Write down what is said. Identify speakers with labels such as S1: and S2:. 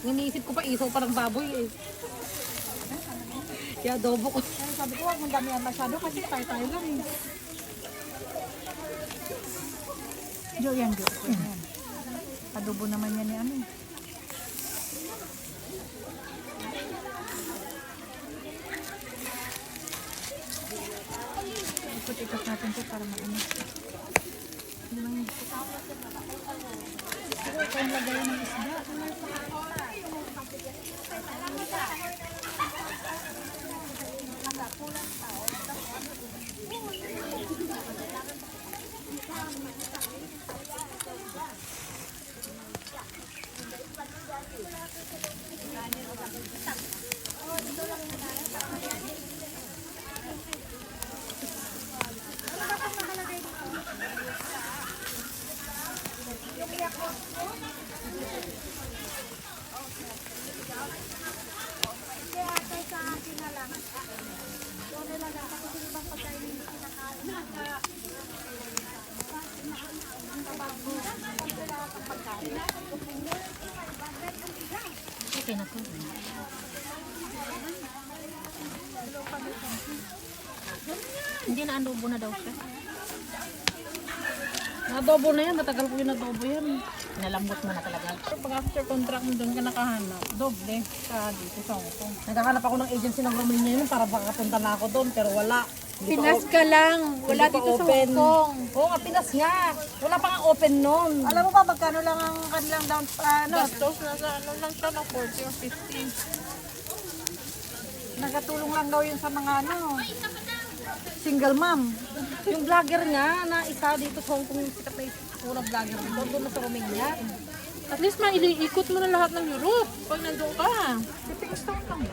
S1: Iniisip ko pa, isaw pa ng baboy eh. Kaya adobo ko.
S2: Ay, sabi ko, huwag mong damihan masyado kasi tayo-tayo lang eh. Jo, yan, Jo. Yan. Adobo naman yan ni ano eh. Ikot-ikot natin ito para maano. Siguro ito yung lagayan ng isda.
S1: Okay na to. Hindi na adobo na daw siya. Adobo na yan, matagal ko yung adobo yan. Nalambot mo na talaga.
S2: Pag after contract mo doon ka nakahanap, doble sa dito sa Hong Kong.
S1: Naghahanap ako ng agency ng Romania yun para makapunta na ako doon, pero wala.
S2: Pinas ka lang, wala
S1: Hindi pa
S2: dito sa
S1: open.
S2: Hong Kong.
S1: Oo nga, Pinas nga. Wala pa nga open noon.
S2: Alam mo ba magkano lang ang kanilang down
S3: Gastos na sa ano lang siya ng 40 or 50.
S2: Nagatulong lang daw yun sa mga ano, single mom.
S1: Yung vlogger nga na isa dito sa Hong Kong, yung sikat na unang vlogger dito, doon na sa Romania.
S3: At least mailiikot mo na lahat ng Europe pag nandun ka.
S2: Tipis taon lang.